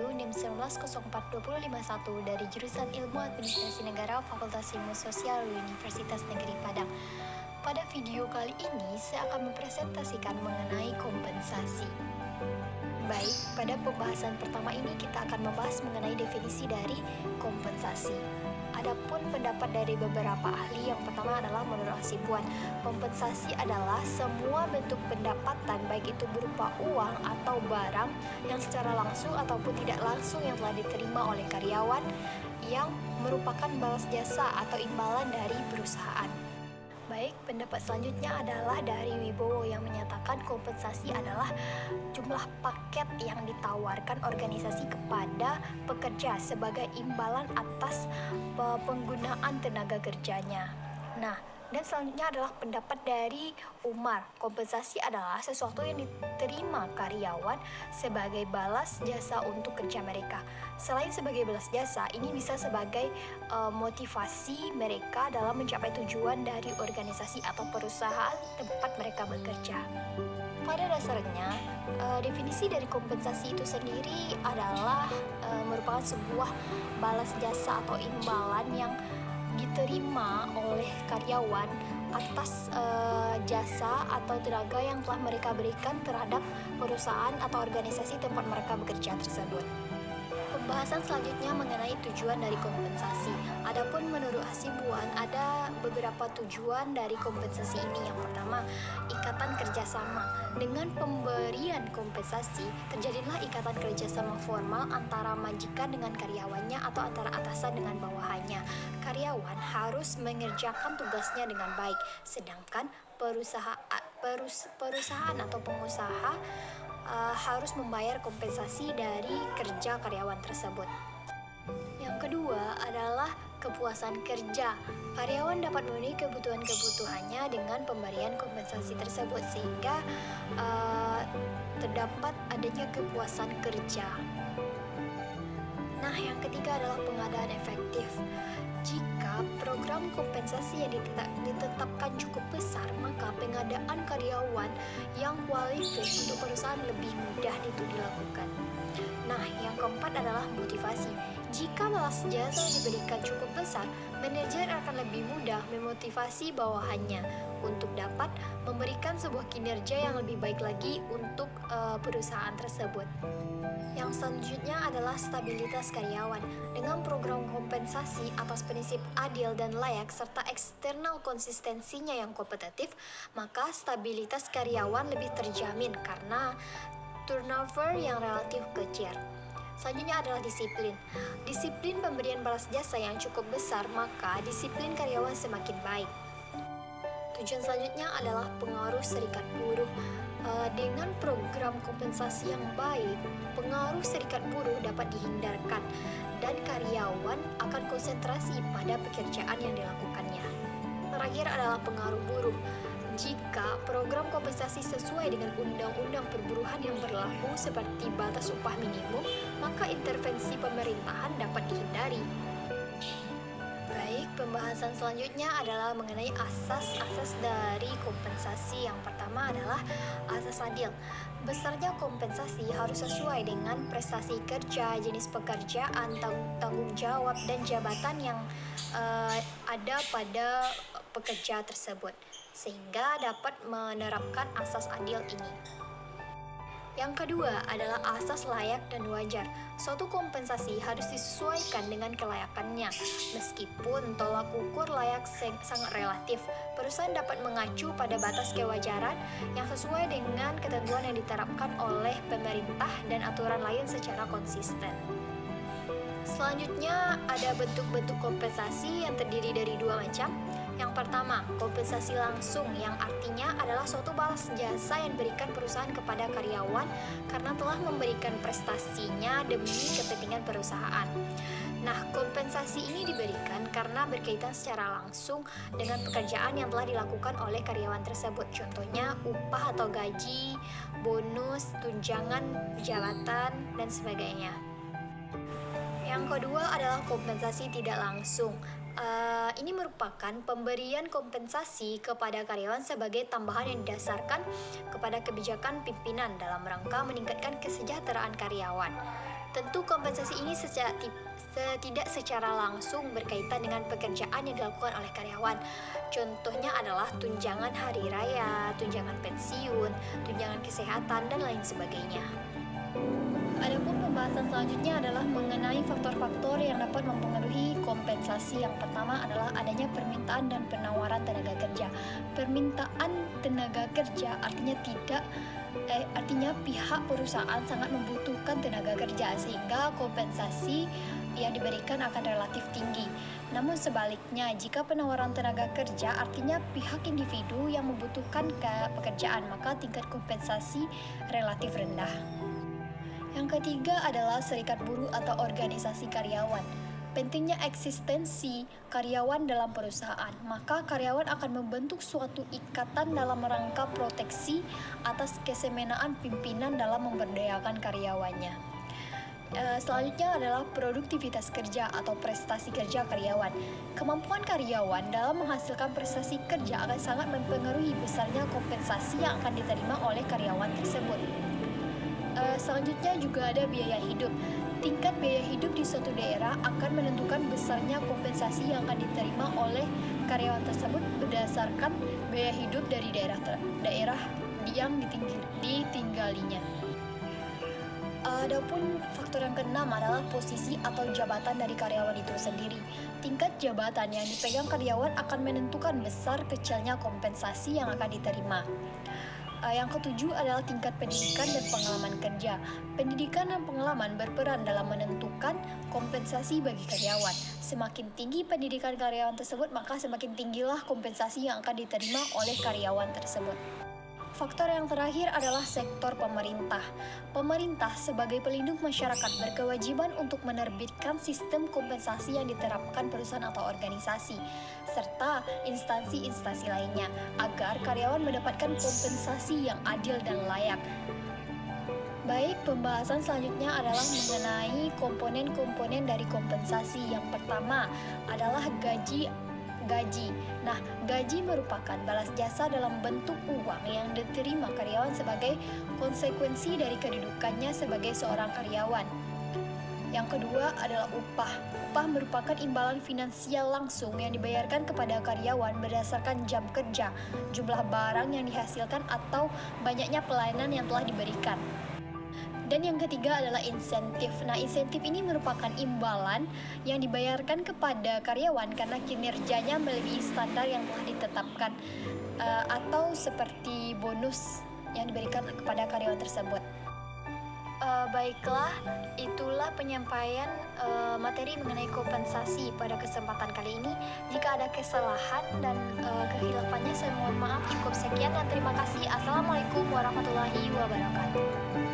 baru NIM 19042051 dari jurusan Ilmu Administrasi Negara Fakultas Ilmu Sosial Universitas Negeri Padang. Pada video kali ini, saya akan mempresentasikan mengenai kompensasi. Baik, pada pembahasan pertama ini kita akan membahas mengenai definisi dari kompensasi. Adapun pendapat dari beberapa ahli, yang pertama adalah menurut Hasibuan, kompensasi adalah semua bentuk pendapatan baik itu berupa uang atau barang yang secara langsung ataupun tidak langsung yang telah diterima oleh karyawan yang merupakan balas jasa atau imbalan dari perusahaan. Baik, pendapat selanjutnya adalah dari Wibowo yang menyatakan kompensasi adalah jumlah paket yang ditawarkan organisasi kepada pekerja sebagai imbalan atas penggunaan tenaga kerjanya. Nah, dan selanjutnya adalah pendapat dari Umar. Kompensasi adalah sesuatu yang diterima karyawan sebagai balas jasa untuk kerja mereka. Selain sebagai balas jasa, ini bisa sebagai motivasi mereka dalam mencapai tujuan dari organisasi atau perusahaan tempat mereka bekerja. Pada dasarnya, definisi dari kompensasi itu sendiri adalah merupakan sebuah balas jasa atau imbalan yang diterima oleh karyawan atas jasa atau tenaga yang telah mereka berikan terhadap perusahaan atau organisasi tempat mereka bekerja tersebut. Pembahasan selanjutnya mengenai tujuan dari kompensasi. Adapun menurut Hasibuan ada beberapa tujuan dari kompensasi ini. Yang pertama, ikatan kerjasama. Dengan pemberian kompensasi, terjadilah ikatan kerjasama formal antara majikan dengan karyawannya atau antara atasan dengan bawahannya. Karyawan harus mengerjakan tugasnya dengan baik, sedangkan perusahaan atau pengusaha harus membayar kompensasi dari kerja karyawan tersebut. Yang kedua adalah kepuasan kerja. Karyawan dapat memenuhi kebutuhan-kebutuhannya dengan pemberian kompensasi tersebut sehingga terdapat adanya kepuasan kerja. Nah, yang ketiga adalah pengadaan efektif. Jika program kompensasi yang ditetapkan cukup besar, maka pengadaan karyawan yang kualitas untuk perusahaan lebih mudah itu dilakukan. Nah, yang keempat adalah motivasi. Jika balas jasa diberikan cukup besar, manajer akan lebih mudah memotivasi bawahannya untuk dapat memberikan sebuah kinerja yang lebih baik lagi untuk perusahaan tersebut. Yang selanjutnya adalah stabilitas karyawan. Dengan program kompensasi atas prinsip adil dan layak serta eksternal konsistensinya yang kompetitif, maka stabilitas karyawan lebih terjamin karena turnover yang relatif kecil. Selanjutnya adalah disiplin. Disiplin pemberian balas jasa yang cukup besar, maka disiplin karyawan semakin baik. Tujuan selanjutnya adalah pengaruh serikat buruh. Dengan program kompensasi yang baik, pengaruh serikat buruh dapat dihindarkan dan karyawan akan konsentrasi pada pekerjaan yang dilakukannya. Terakhir adalah pengaruh buruh. Jika program kompensasi sesuai dengan undang-undang perburuhan yang berlaku seperti batas upah minimum, maka intervensi pemerintahan dapat dihindari. Baik, pembahasan selanjutnya adalah mengenai asas-asas dari kompensasi. Yang pertama adalah asas adil. Besarnya kompensasi harus sesuai dengan prestasi kerja, jenis pekerjaan, tanggung jawab, dan jabatan yang ada pada pekerja tersebut, sehingga dapat menerapkan asas adil ini. Yang kedua adalah asas layak dan wajar. Suatu kompensasi harus disesuaikan dengan kelayakannya. Meskipun tolak ukur layak sangat relatif, perusahaan dapat mengacu pada batas kewajaran yang sesuai dengan ketentuan yang diterapkan oleh pemerintah dan aturan lain secara konsisten. Selanjutnya ada bentuk-bentuk kompensasi yang terdiri dari dua macam. Yang pertama, kompensasi langsung yang artinya adalah suatu balas jasa yang diberikan perusahaan kepada karyawan karena telah memberikan prestasinya demi kepentingan perusahaan. Nah, kompensasi ini diberikan karena berkaitan secara langsung dengan pekerjaan yang telah dilakukan oleh karyawan tersebut. Contohnya upah atau gaji, bonus, tunjangan jabatan, dan sebagainya. Yang kedua adalah kompensasi tidak langsung. Ini merupakan pemberian kompensasi kepada karyawan sebagai tambahan yang didasarkan kepada kebijakan pimpinan dalam rangka meningkatkan kesejahteraan karyawan. Tentu kompensasi ini tidak secara langsung berkaitan dengan pekerjaan yang dilakukan oleh karyawan. Contohnya adalah tunjangan hari raya, tunjangan pensiun, tunjangan kesehatan, dan lain sebagainya. Adapun pembahasan selanjutnya adalah mengenai faktor-faktor yang dapat mempengaruhi kompensasi. Yang pertama adalah adanya permintaan dan penawaran tenaga kerja. Permintaan tenaga kerja artinya pihak perusahaan sangat membutuhkan tenaga kerja sehingga kompensasi yang diberikan akan relatif tinggi. Namun sebaliknya, jika penawaran tenaga kerja artinya pihak individu yang membutuhkan pekerjaan, maka tingkat kompensasi relatif rendah. Yang ketiga adalah serikat buruh atau organisasi karyawan. Pentingnya eksistensi karyawan dalam perusahaan, maka karyawan akan membentuk suatu ikatan dalam rangka proteksi atas kesemenaan pimpinan dalam memberdayakan karyawannya. Selanjutnya adalah produktivitas kerja atau prestasi kerja karyawan. Kemampuan karyawan dalam menghasilkan prestasi kerja akan sangat mempengaruhi besarnya kompensasi yang akan diterima oleh karyawan tersebut. Selanjutnya juga ada biaya hidup. Tingkat biaya hidup di suatu daerah akan menentukan besarnya kompensasi yang akan diterima oleh karyawan tersebut berdasarkan biaya hidup dari daerah yang ditinggalinya. Adapun faktor yang keenam adalah posisi atau jabatan dari karyawan itu sendiri. Tingkat jabatan yang dipegang karyawan akan menentukan besar kecilnya kompensasi yang akan diterima. Yang ketujuh adalah tingkat pendidikan dan pengalaman kerja. Pendidikan dan pengalaman berperan dalam menentukan kompensasi bagi karyawan. Semakin tinggi pendidikan karyawan tersebut, maka semakin tinggilah kompensasi yang akan diterima oleh karyawan tersebut. Faktor yang terakhir adalah sektor pemerintah. Pemerintah sebagai pelindung masyarakat berkewajiban untuk menerbitkan sistem kompensasi yang diterapkan perusahaan atau organisasi, serta instansi-instansi lainnya, agar karyawan mendapatkan kompensasi yang adil dan layak. Baik, pembahasan selanjutnya adalah mengenai komponen-komponen dari kompensasi. Yang pertama adalah gaji. Nah, gaji merupakan balas jasa dalam bentuk uang yang diterima karyawan sebagai konsekuensi dari kedudukannya sebagai seorang karyawan. Yang kedua adalah upah. Upah merupakan imbalan finansial langsung yang dibayarkan kepada karyawan berdasarkan jam kerja, jumlah barang yang dihasilkan, atau banyaknya pelayanan yang telah diberikan. Dan yang ketiga adalah insentif. Nah, insentif ini merupakan imbalan yang dibayarkan kepada karyawan karena kinerjanya melebihi standar yang telah ditetapkan, atau seperti bonus yang diberikan kepada karyawan tersebut. Baiklah, itulah penyampaian materi mengenai kompensasi pada kesempatan kali ini. Jika ada kesalahan dan kehilafannya, saya mohon maaf. Cukup sekian dan terima kasih. Assalamualaikum warahmatullahi wabarakatuh.